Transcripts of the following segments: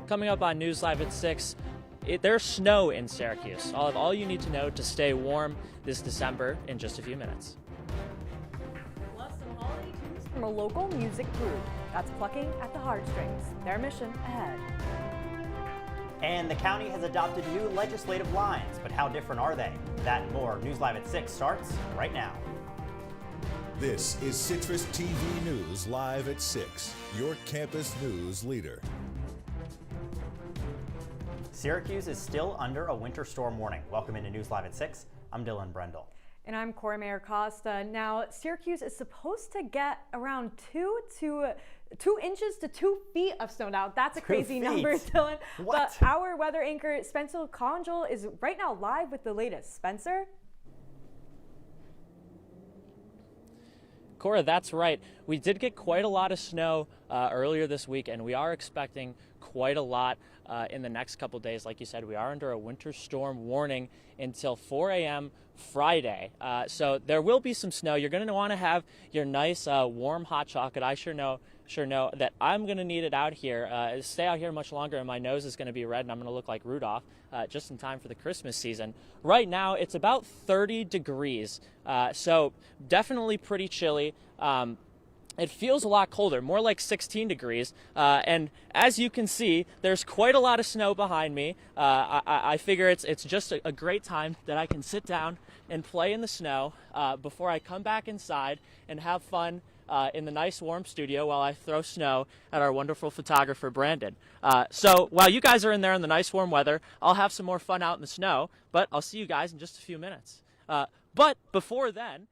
Coming up on News Live at 6, there's snow in Syracuse. I'll have all you need to know to stay warm this December in just a few minutes. Plus some holiday tunes from a local music group that's plucking at the heartstrings. Their mission ahead. And the county has adopted new legislative lines, but how different are they? That and more. News Live at 6 starts right now. This is CitrusTV News Live at 6, your campus news leader. Syracuse is still under a winter storm warning. Welcome into News Live at 6. I'm Dillon Brendle. And I'm Cora Mayer-Costa. Now, Syracuse is supposed to get around 2 inches to 2 feet of snow. Now, that's a crazy number, Dillon. What? But our weather anchor, Spencer Congel, is right now live with the latest. Spencer? Cora, that's right. We did get quite a lot of snow earlier this week, and we are expecting quite a lot in the next couple days. Like you said, we are under a winter storm warning until 4 a.m. Friday. So there will be some snow. You're going to want to have your nice warm hot chocolate. I sure know that I'm going to need it out here. Stay out here much longer and my nose is going to be red and I'm going to look like Rudolph just in time for the Christmas season. Right now it's about 30 degrees, so definitely pretty chilly. It feels a lot colder, more like 16 degrees. And as you can see, there's quite a lot of snow behind me. I figure it's just a great time that I can sit down and play in the snow before I come back inside and have fun in the nice warm studio while I throw snow at our wonderful photographer, Brendle. So while you guys are in there in the nice warm weather, I'll have some more fun out in the snow, but I'll see you guys in just a few minutes. But before then,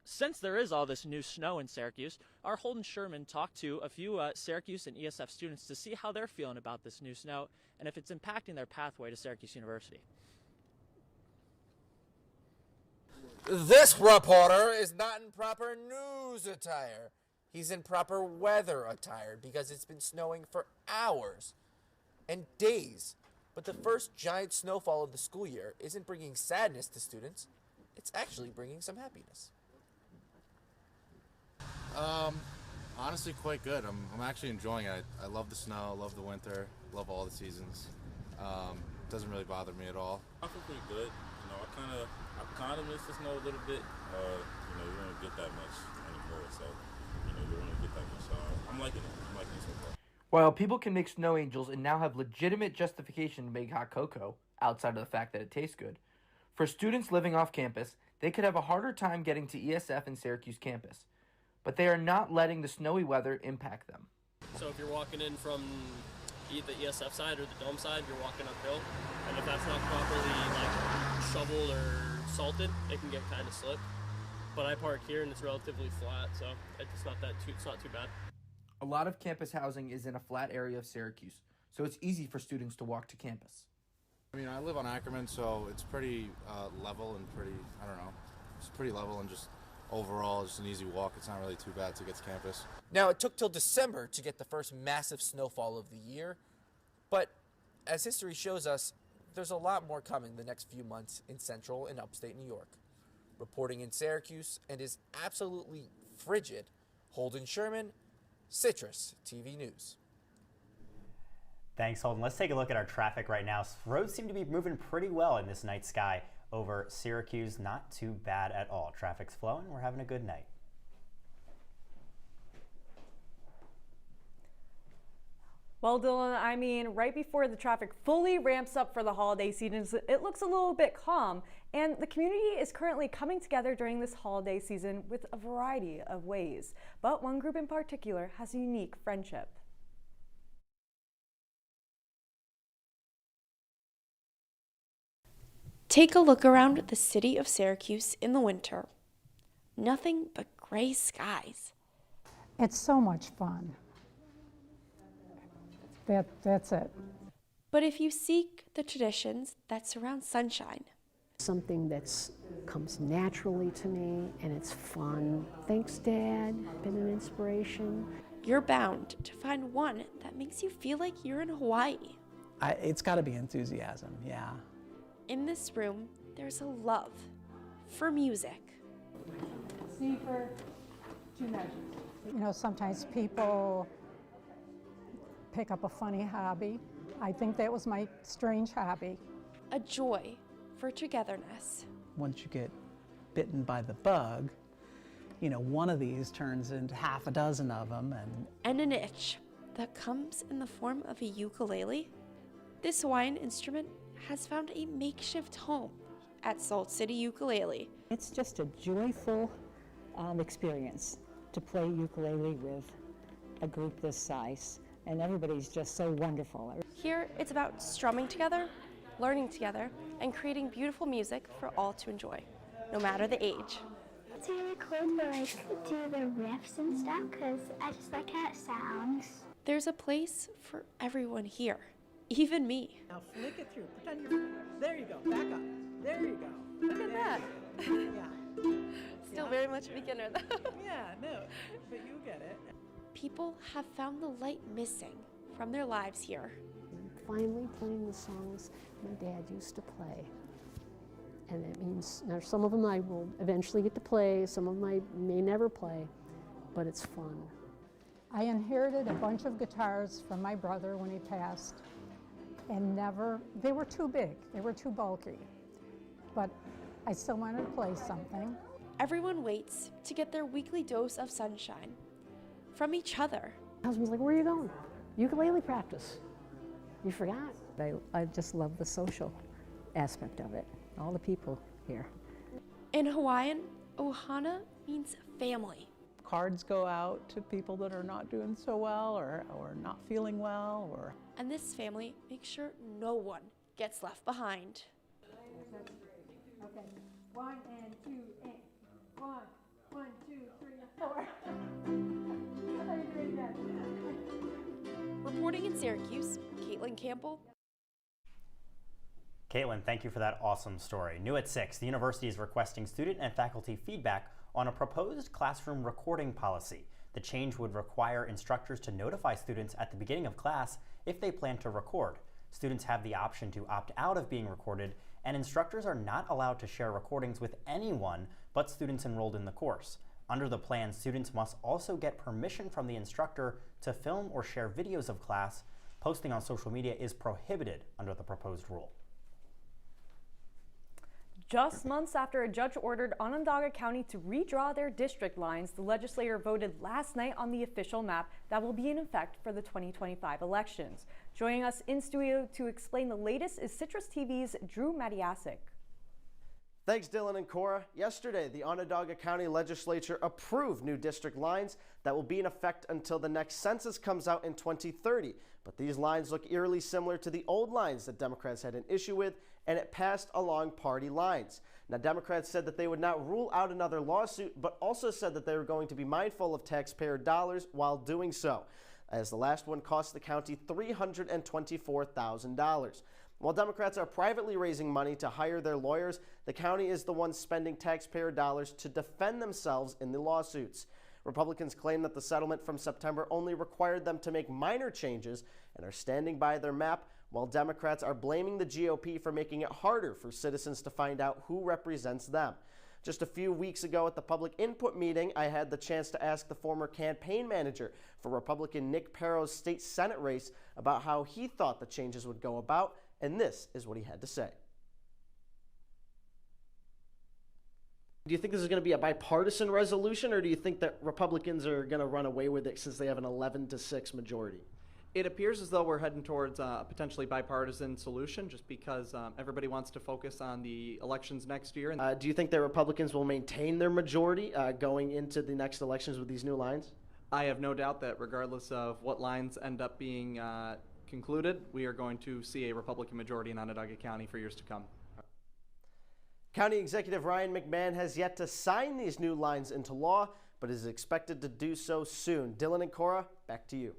since there is all this new snow in Syracuse, our Holden Sherman talked to a few Syracuse and ESF students to see how they're feeling about this new snow and if it's impacting their pathway to Syracuse University. This reporter is not in proper news attire. He's in proper weather attire because it's been snowing for hours and days. But the first giant snowfall of the school year isn't bringing sadness to students. It's actually bringing some happiness. Honestly, quite good. I'm actually enjoying it. I love the snow, love the winter, love all the seasons. It doesn't really bother me at all. I feel pretty good. You know, I kind of miss the snow a little bit. You know, you don't get that much anymore, so you know, you don't get that much. I'm liking it. I'm liking it so far. While people can make snow angels and now have legitimate justification to make hot cocoa, outside of the fact that it tastes good, for students living off campus, they could have a harder time getting to ESF and Syracuse campus. But they are not letting the snowy weather impact them. So if you're walking in from either the ESF side or the dome side, you're walking uphill, and if that's not properly shoveled or salted, it can get kind of slick. But I park here and it's relatively flat, so it's not too bad. A lot of campus housing is in a flat area of Syracuse, so it's easy for students to walk to campus. I mean, I live on Ackerman, so it's pretty level and pretty, I don't know, it's pretty level and just overall just an easy walk. It's not really too bad to get to campus. Now, it took till December to get the first massive snowfall of the year, but as history shows us, there's a lot more coming the next few months in central and upstate New York. Reporting in Syracuse and is absolutely frigid, Holden Sherman, CitrusTV News. Thanks, Holden. Let's take a look at our traffic right now. Roads seem to be moving pretty well in this night sky over Syracuse. Not too bad at all. Traffic's flowing. We're having a good night. Well, Dillon, I mean, right before the traffic fully ramps up for the holiday season, it looks a little bit calm. And the community is currently coming together during this holiday season with a variety of ways. But one group in particular has a unique friendship. Take a look around the city of Syracuse in the winter. Nothing but gray skies. It's so much fun. That's it. But if you seek the traditions that surround sunshine, something that comes naturally to me and it's fun. Thanks, Dad. Been an inspiration. You're bound to find one that makes you feel like you're in Hawaii. It's got to be enthusiasm, yeah. In this room, there's a love for music. C for 2 measures. You know, sometimes people pick up a funny hobby I think that was my strange hobby. A joy for togetherness. Once you get bitten by the bug, you know, one of these turns into half a dozen of them. And an itch that comes in the form of a ukulele. This Hawaiian instrument has found a makeshift home at Salt City Ukulele. It's just a joyful experience to play ukulele with a group this size, and everybody's just so wonderful. Here, it's about strumming together, learning together, and creating beautiful music for all to enjoy, no matter the age. To record do the riffs and stuff, because I just like how it sounds. There's a place for everyone here, even me. Now flick it through. Pretend you're. There you go. Back up. There you go. Look at that. Yeah. Still very much a beginner though. Yeah, no, but you get it. People have found the light missing from their lives here. Finally playing the songs my dad used to play. And it means, now some of them I will eventually get to play, some of them I may never play, but it's fun. I inherited a bunch of guitars from my brother when he passed, and they were too big, they were too bulky. But I still wanted to play something. Everyone waits to get their weekly dose of sunshine from each other. My husband's like, where are you going? Ukulele practice. You forgot. I just love the social aspect of it, all the people here. In Hawaiian, ohana means family. Cards go out to people that are not doing so well or not feeling well. And this family makes sure no one gets left behind. Okay, 1 and 2 and 1, 1, 2, 3, 4. Reporting in Syracuse, Caitlin Campbell. Caitlin, thank you for that awesome story. New at 6, the university is requesting student and faculty feedback on a proposed classroom recording policy. The change would require instructors to notify students at the beginning of class if they plan to record. Students have the option to opt out of being recorded, and instructors are not allowed to share recordings with anyone but students enrolled in the course. Under the plan, students must also get permission from the instructor to film or share videos of class. Posting on social media is prohibited under the proposed rule. Just months after a judge ordered Onondaga County to redraw their district lines, the legislature voted last night on the official map that will be in effect for the 2025 elections. Joining us in studio to explain the latest is Citrus TV's Drew Matiasic. Thanks, Dillon and Cora. Yesterday, the Onondaga County Legislature approved new district lines that will be in effect until the next census comes out in 2030. But these lines look eerily similar to the old lines that Democrats had an issue with, and it passed along party lines. Now, Democrats said that they would not rule out another lawsuit, but also said that they were going to be mindful of taxpayer dollars while doing so, as the last one cost the county $324,000. While Democrats are privately raising money to hire their lawyers, the county is the one spending taxpayer dollars to defend themselves in the lawsuits. Republicans claim that the settlement from September only required them to make minor changes and are standing by their map, while Democrats are blaming the GOP for making it harder for citizens to find out who represents them. Just a few weeks ago at the public input meeting, I had the chance to ask the former campaign manager for Republican Nick Perro's state Senate race about how he thought the changes would go about, and this is what he had to say. Do you think this is going to be a bipartisan resolution, or do you think that Republicans are going to run away with it since they have an 11-6 majority? It appears as though we're heading towards a potentially bipartisan solution just because everybody wants to focus on the elections next year. Do you think that Republicans will maintain their majority going into the next elections with these new lines? I have no doubt that regardless of what lines end up being concluded, we are going to see a Republican majority in Onondaga County for years to come. County Executive Ryan McMahon has yet to sign these new lines into law, but is expected to do so soon. Dillon and Cora, back to you.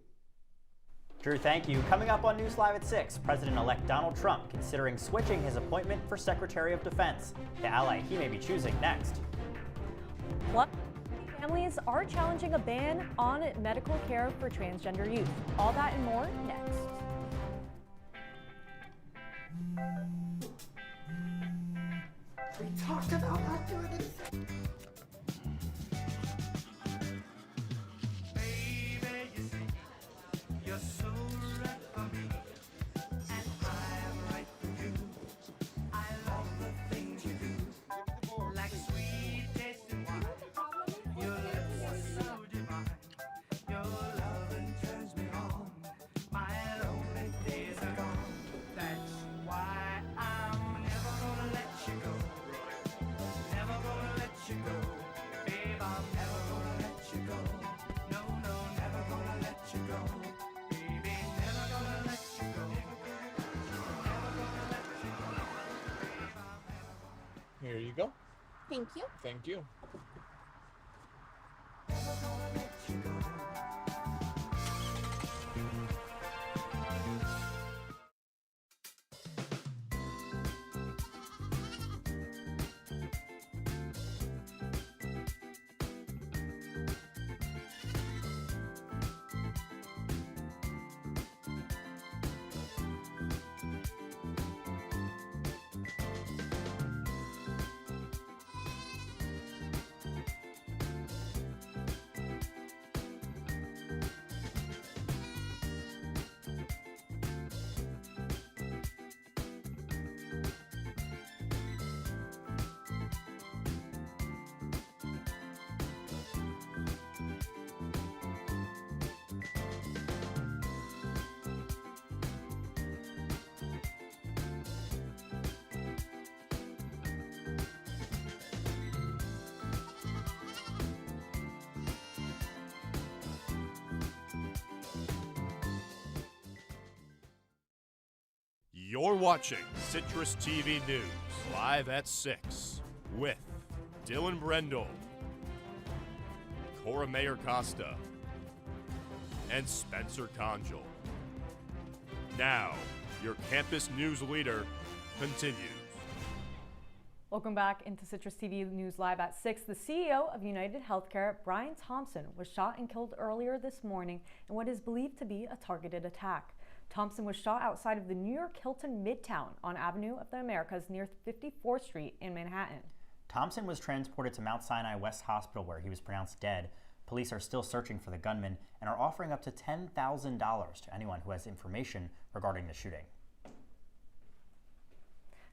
Drew, thank you. Coming up on News Live at 6, President-elect Donald Trump considering switching his appointment for Secretary of Defense. The ally he may be choosing next. What? Families are challenging a ban on medical care for transgender youth. All that and more next. We talked about not doing it. Baby, you see, you're so right for me. Thank you. Thank you. You're watching Citrus TV News live at 6 with Dillon Brendle, Cora Mayer-Costa, and Spencer Congel. Now, your campus news leader continues. Welcome back into Citrus TV News Live at 6. The CEO of United Healthcare, Brian Thompson, was shot and killed earlier this morning in what is believed to be a targeted attack. Thompson was shot outside of the New York Hilton Midtown on Avenue of the Americas near 54th Street in Manhattan. Thompson was transported to Mount Sinai West Hospital where he was pronounced dead. Police are still searching for the gunman and are offering up to $10,000 to anyone who has information regarding the shooting.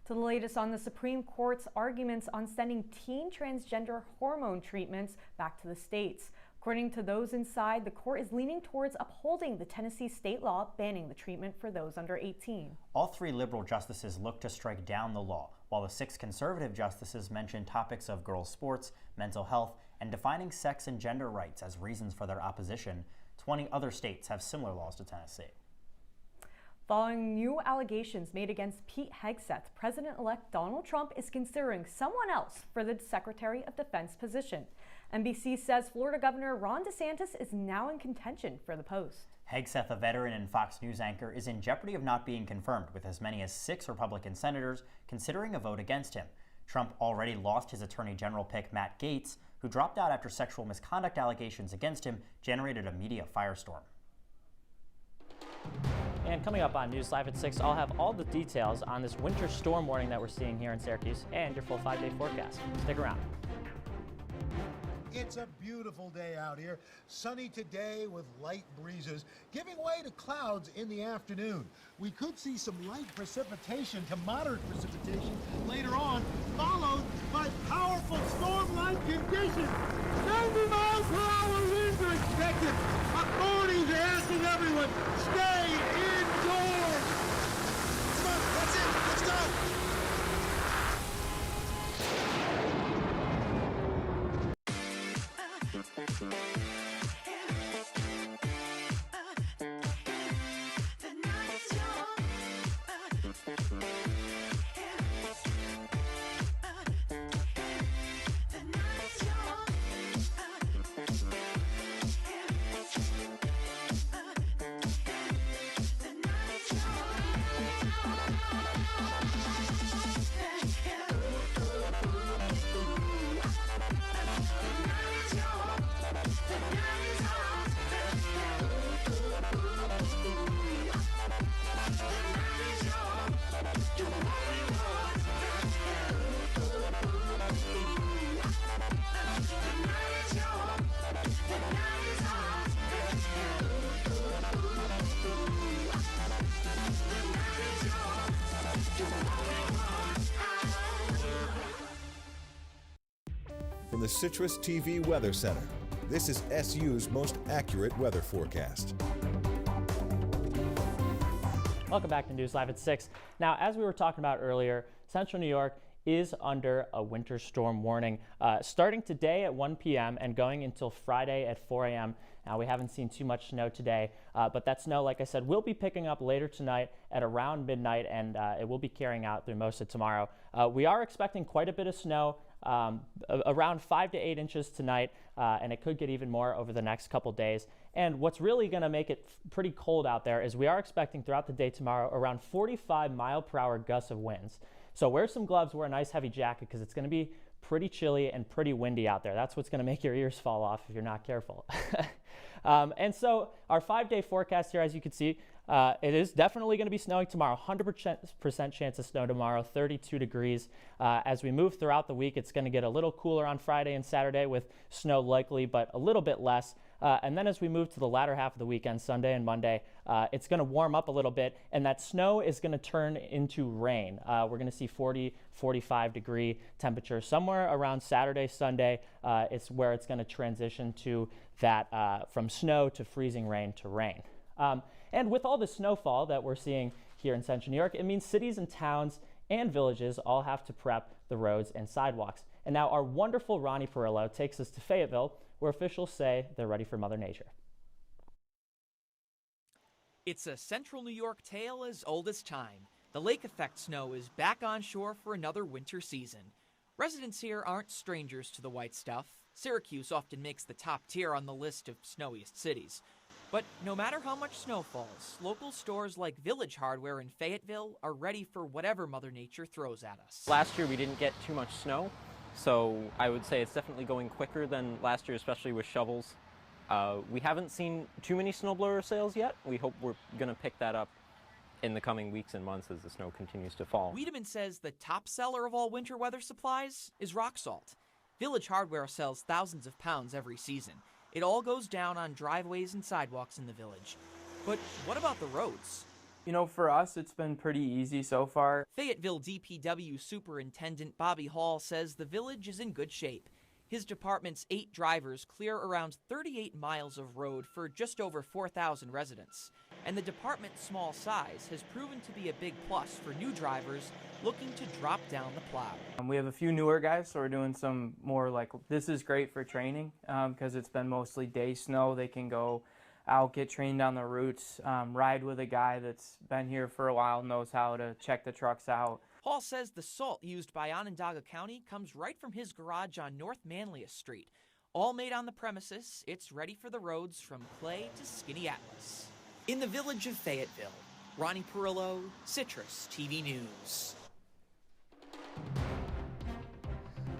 To the latest on the Supreme Court's arguments on sending teen transgender hormone treatments back to the states. According to those inside, the court is leaning towards upholding the Tennessee state law banning the treatment for those under 18. All 3 liberal justices look to strike down the law, while the 6 conservative justices mention topics of girls' sports, mental health, and defining sex and gender rights as reasons for their opposition. 20 other states have similar laws to Tennessee. Following new allegations made against Pete Hegseth, President-elect Donald Trump is considering someone else for the Secretary of Defense position. NBC says Florida Governor Ron DeSantis is now in contention for the post. Hegseth, a veteran and Fox News anchor, is in jeopardy of not being confirmed, with as many as 6 Republican senators considering a vote against him. Trump already lost his Attorney General pick, Matt Gaetz, who dropped out after sexual misconduct allegations against him generated a media firestorm. And coming up on News Live at 6, I'll have all the details on this winter storm warning that we're seeing here in Syracuse and your full 5-day forecast. Stick around. It's a beautiful day out here. Sunny today with light breezes, giving way to clouds in the afternoon. We could see some light precipitation to moderate precipitation later on, followed by powerful storm-like conditions. 90 miles per hour winds are expected. Authorities are asking everyone, stay indoors. Come on, that's it. Let's go. From the Citrus TV Weather Center, this is SU's most accurate weather forecast. Welcome back to News Live at 6. Now, as we were talking about earlier, Central New York is under a winter storm warning starting today at 1 p.m. and going until Friday at 4 a.m. Now, we haven't seen too much snow today, but that snow, like I said, will be picking up later tonight at around midnight, and it will be carrying out through most of tomorrow. We are expecting quite a bit of snow around 5 to 8 inches tonight, and it could get even more over the next couple days. And what's really going to make it pretty cold out there is we are expecting throughout the day tomorrow around 45-mile-per-hour gusts of winds. So wear some gloves, wear a nice heavy jacket, because it's going to be pretty chilly and pretty windy out there. That's what's going to make your ears fall off if you're not careful. And so our 5-day forecast here, as you can see, it is definitely going to be snowing tomorrow. 100% chance of snow tomorrow, 32 degrees. As we move throughout the week, it's going to get a little cooler on Friday and Saturday with snow likely, but a little bit less. And then as we move to the latter half of the weekend, Sunday and Monday, it's going to warm up a little bit, and that snow is going to turn into rain. We're going to see 40, 45 degree temperature somewhere around Saturday, Sunday. It's where it's going to transition to that from snow to freezing rain to rain. And with all the snowfall that we're seeing here in Central New York, it means cities and towns and villages all have to prep the roads and sidewalks. And now our wonderful Ronnie Perillo takes us to Fayetteville, where officials say they're ready for Mother Nature. It's a Central New York tale as old as time. The lake effect snow is back on shore for another winter season. Residents here aren't strangers to the white stuff. Syracuse often makes the top tier on the list of snowiest cities. But no matter how much snow falls, local stores like Village Hardware in Fayetteville are ready for whatever Mother Nature throws at us. Last year we didn't get too much snow, so I would say it's definitely going quicker than last year, especially with shovels. We haven't seen too many snowblower sales yet. We hope we're going to pick that up in the coming weeks and months as the snow continues to fall. Wiedemann says the top seller of all winter weather supplies is rock salt. Village Hardware sells thousands of pounds every season. It all goes down on driveways and sidewalks in the village. But what about the roads? You know, for us, it's been pretty easy so far. Fayetteville DPW Superintendent Bobby Hall says the village is in good shape. His department's 8 drivers clear around 38 miles of road for just over 4,000 residents. And the department's small size has proven to be a big plus for new drivers looking to drop down the plow. We have a few newer guys, so we're doing some more this is great for training because it's been mostly day snow. They can go out, get trained on the routes, ride with a guy that's been here for a while, knows how to check the trucks out. Hall says the salt used by Onondaga County comes right from his garage on North Manlius Street. All made on the premises, it's ready for the roads from Clay to Skinny Atlas. In the village of Fayetteville, Ronnie Perillo, Citrus TV News.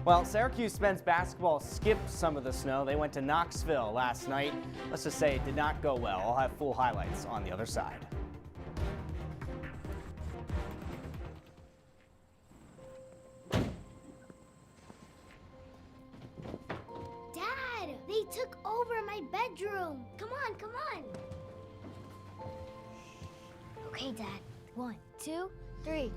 Well, Syracuse men's basketball skipped some of the snow. They went to Knoxville last night. Let's just say it did not go well. I'll have full highlights on the other side. Dad, they took over my bedroom. Come on, come on. Okay, Dad. 1, 2, 3.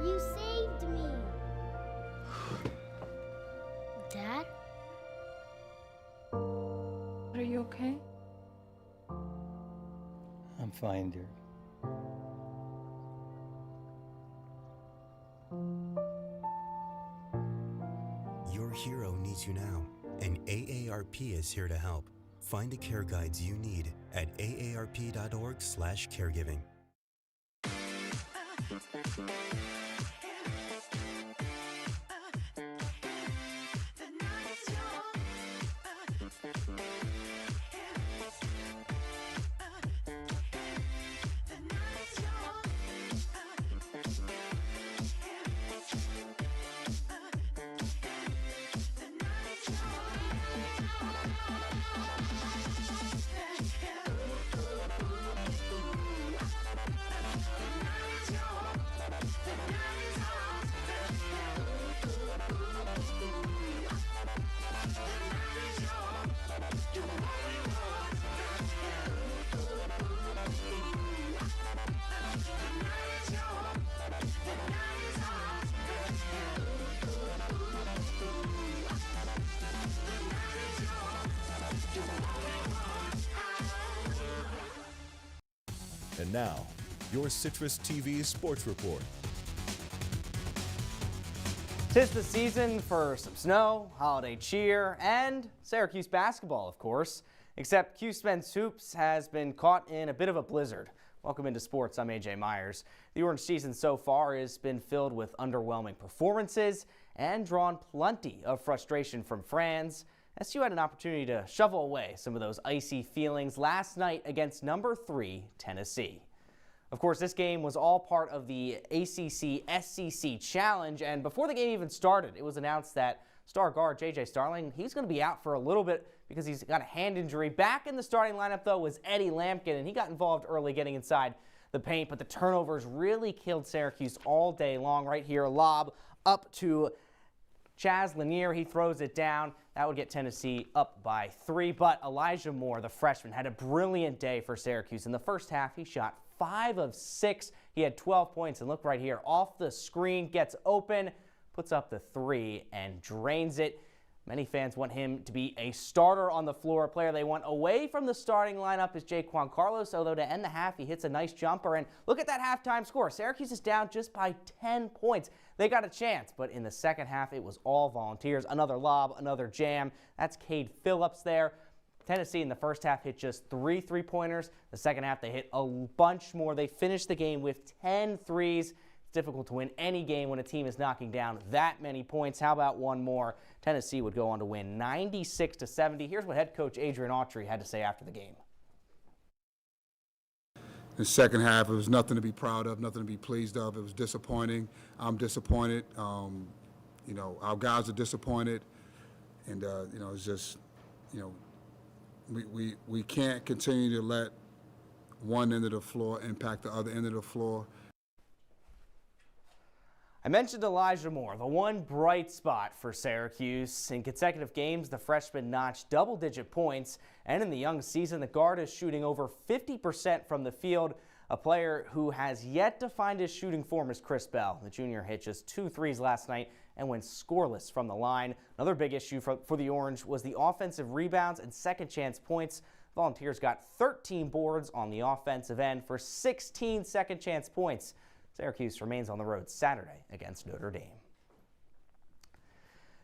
You saved me. Dad? Are you okay? I'm fine, dear. Your hero needs you now, and AARP is here to help. Find the care guides you need at aarp.org/caregiving. And now, your Citrus TV Sports Report. 'Tis the season for some snow, holiday cheer, and Syracuse basketball, of course. Except Cuse men's hoops has been caught in a bit of a blizzard. Welcome into sports. I'm AJ Myers. The Orange season so far has been filled with underwhelming performances and drawn plenty of frustration from fans. SU had an opportunity to shovel away some of those icy feelings last night against number 3 Tennessee. Of course, this game was all part of the ACC-SEC Challenge, and before the game even started, it was announced that star guard J.J. Starling, he's going to be out for a little bit because he's got a hand injury. Back in the starting lineup, though, was Eddie Lampkin, and he got involved early getting inside the paint, but the turnovers really killed Syracuse all day long. Right here, a lob up to Chaz Lanier. He throws it down. That would get Tennessee up by 3, but Elijah Moore, the freshman, had a brilliant day for Syracuse. In the first half, he shot 5 of 6. He had 12 points, and look right here, off the screen, gets open, puts up the 3, and drains it. Many fans want him to be a starter on the floor. A player they want away from the starting lineup is Jaquan Carlos, although to end the half, he hits a nice jumper. And look at that halftime score. Syracuse is down just by 10 points. They got a chance, but in the second half, it was all Volunteers. Another lob, another jam. That's Cade Phillips there. Tennessee in the first half hit just 3 3-pointers. The second half, they hit a bunch more. They finished the game with 10 threes. It's difficult to win any game when a team is knocking down that many points. How about one more? Tennessee would go on to win 96-70. Here's what head coach Adrian Autry had to say after the game. The second half, it was nothing to be proud of, nothing to be pleased of. It was disappointing. I'm disappointed. Our guys are disappointed. And, it's just, we can't continue to let one end of the floor impact the other end of the floor. I mentioned Elijah Moore, the one bright spot for Syracuse. In consecutive games, the freshman notched double-digit points, and in the young season, the guard is shooting over 50% from the field. A player who has yet to find his shooting form is Chris Bell. The junior hit just 2 threes last night and went scoreless from the line. Another big issue for the Orange was the offensive rebounds and second-chance points. Volunteers got 13 boards on the offensive end for 16 second-chance points. Syracuse remains on the road Saturday against Notre Dame.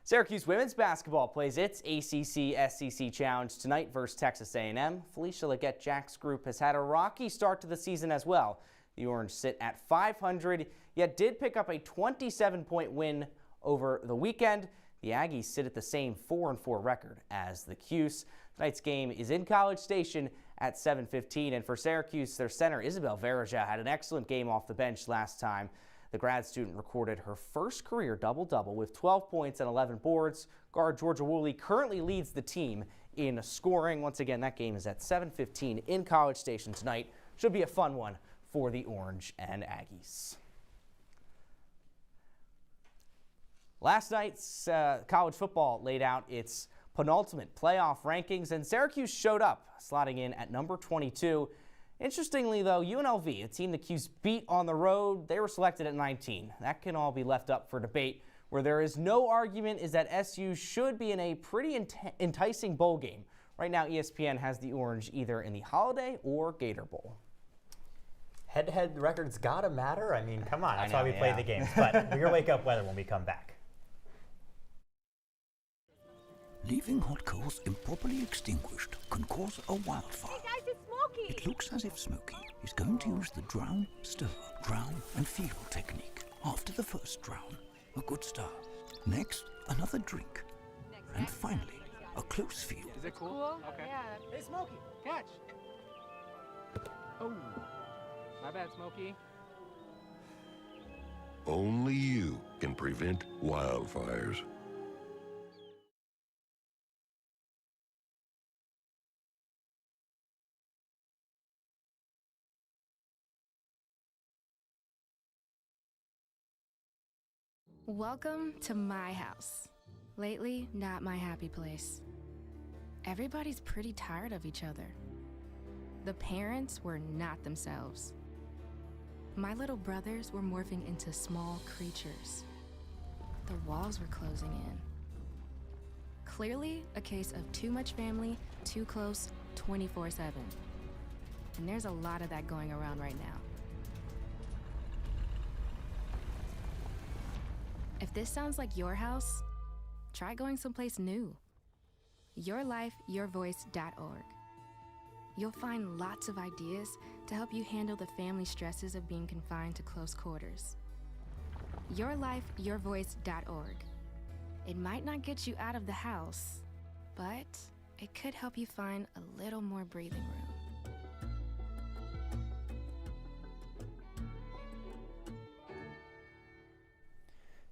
Syracuse women's basketball plays its ACC-SEC Challenge tonight versus Texas A&M. Felicia Leggett-Jack's group has had a rocky start to the season as well. The Orange sit at 500, yet did pick up a 27-point win over the weekend. The Aggies sit at the same 4-4 record as the Cuse. Tonight's game is in College Station at 7:15, and for Syracuse, their center Isabel Verja had an excellent game off the bench last time. The grad student recorded her first career double-double with 12 points and 11 boards. Guard Georgia Woolley currently leads the team in scoring. Once again, that game is at 7:15 in College Station tonight. Should be a fun one for the Orange and Aggies. Last night's college football laid out its penultimate playoff rankings, and Syracuse showed up, slotting in at number 22. Interestingly, though, UNLV, a team the Cuse beat on the road, they were selected at 19. That can all be left up for debate. Where there is no argument is that SU should be in a pretty enticing bowl game. Right now, ESPN has the Orange either in the Holiday or Gator Bowl. Head-to-head records gotta matter. I mean, come on, that's why we play the games. But your wake-up weather when we come back. Leaving hot coals improperly extinguished can cause a wildfire. Hey guys, it's Smokey! It looks as if Smokey is going to use the drown, stir, drown and feel technique. After the first drown, a good start. Next, another drink. And finally, a close feel. Is it cool? Okay. Yeah. Hey, Smokey, catch! Oh, my bad, Smokey. Only you can prevent wildfires. Welcome to my house. Lately, not my happy place. Everybody's pretty tired of each other. The parents were not themselves. My little brothers were morphing into small creatures. The walls were closing in. Clearly, a case of too much family, too close, 24/7. And there's a lot of that going around right now. If If this sounds like your house, try going someplace new. YourLifeYourVoice.org. You'll find lots of ideas to help you handle the family stresses of being confined to close quarters. YourLifeYourVoice.org. It might not get you out of the house, but it could help you find a little more breathing room.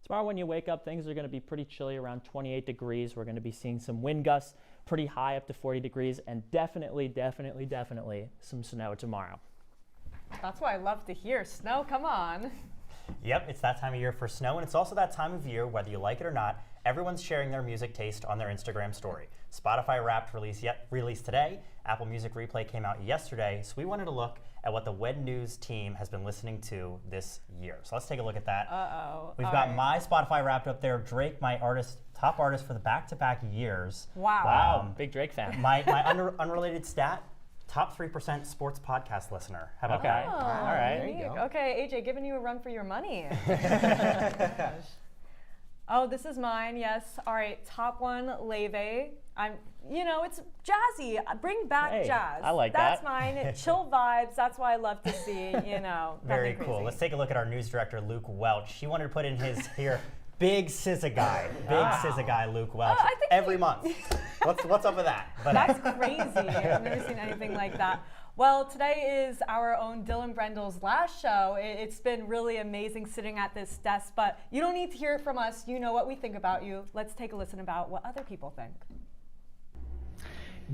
Tomorrow when you wake up, things are going to be pretty chilly, around 28 degrees. We're going to be seeing some wind gusts pretty high, up to 40 degrees, and definitely some snow tomorrow. That's what I love to hear. Snow, come on. Yep, it's that time of year for snow, and it's also that time of year, whether you like it or not, everyone's sharing their music taste on their Instagram story. Spotify Wrapped released today. Apple Music Replay came out yesterday, so we wanted to look at what the WED News team has been listening to this year. So let's take a look at that. We've got my Spotify Wrapped up there. Drake, my top artist for the back-to-back years. Wow. Big Drake fan. My unrelated stat, top 3% sports podcast listener. How about that? All right. There you go. Okay, AJ, giving you a run for your money. Oh, this is mine, yes. All right, top one, Leve. It's jazzy. Bring back jazz. I like That's that. mine. Chill vibes. That's what I love to see, Very cool. Let's take a look at our news director, Luke Welch. He wanted to put in his here, big SZA guy. SZA guy, Luke Welch, every month. What's up with that? That's crazy. I've never seen anything like that. Well, today is our own Dillon Brendle's last show. It's been really amazing sitting at this desk, but you don't need to hear it from us. You know what we think about you. Let's take a listen about what other people think.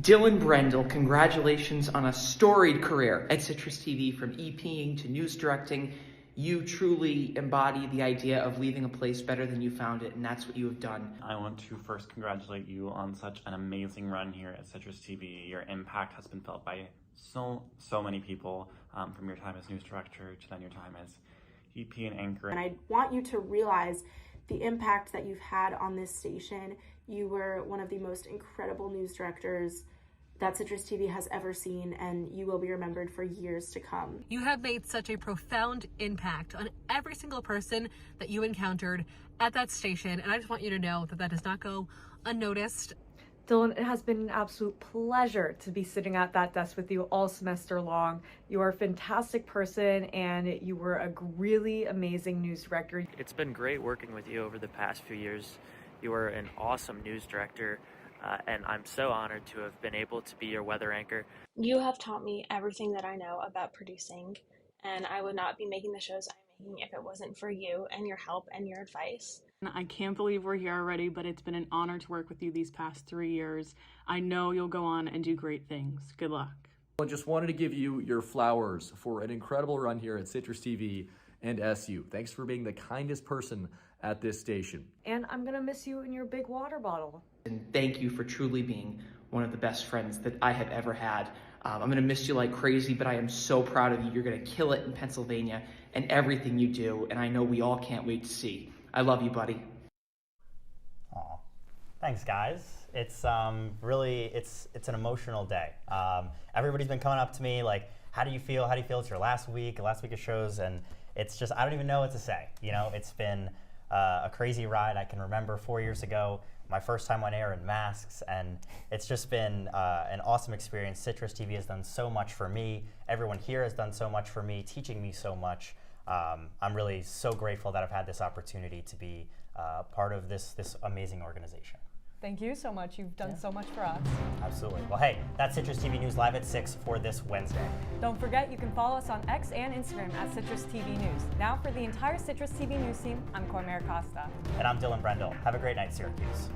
Dillon Brendle, congratulations on a storied career at Citrus TV, from EPing to news directing. You truly embody the idea of leaving a place better than you found it, and that's what you have done. I want to first congratulate you on such an amazing run here at Citrus TV. Your impact has been felt by so many people, from your time as news director to then your time as EP and anchor. And I want you to realize the impact that you've had on this station. You were one of the most incredible news directors that Citrus TV has ever seen, and you will be remembered for years to come. You have made such a profound impact on every single person that you encountered at that station, and I just want you to know that that does not go unnoticed. Dillon, it has been an absolute pleasure to be sitting at that desk with you all semester long. You are a fantastic person, and you were a really amazing news director. It's been great working with you over the past few years. You were an awesome news director, and I'm so honored to have been able to be your weather anchor. You have taught me everything that I know about producing, and I would not be making the shows I'm making if it wasn't for you and your help and your advice. I can't believe we're here already, but it's been an honor to work with you these past 3 years. I know you'll go on and do great things. Good luck. I just wanted to give you your flowers for an incredible run here at Citrus TV and SU. Thanks for being the kindest person at this station. And I'm gonna miss you in your big water bottle. And thank you for truly being one of the best friends that I have ever had. I'm going to miss you like crazy, but I am so proud of you. You're going to kill it in Pennsylvania and everything you do, and I know we all can't wait to see. I love you, buddy. Aw, thanks, guys. It's really it's an emotional day. Everybody's been coming up to me like, how do you feel? How do you feel? It's your last week of shows, and it's just, I don't even know what to say. It's been a crazy ride. I can remember 4 years ago, my first time on air in masks, and it's just been an awesome experience. Citrus TV has done so much for me. Everyone here has done so much for me, teaching me so much. I'm really so grateful that I've had this opportunity to be part of this amazing organization. Thank you so much. You've done so much for us. Absolutely. Well, hey, that's Citrus TV News live at 6 for this Wednesday. Don't forget, you can follow us on X and Instagram at Citrus TV News. Now for the entire Citrus TV News team, I'm Cora Mayer-Costa. And I'm Dillon Brendle. Have a great night, Syracuse.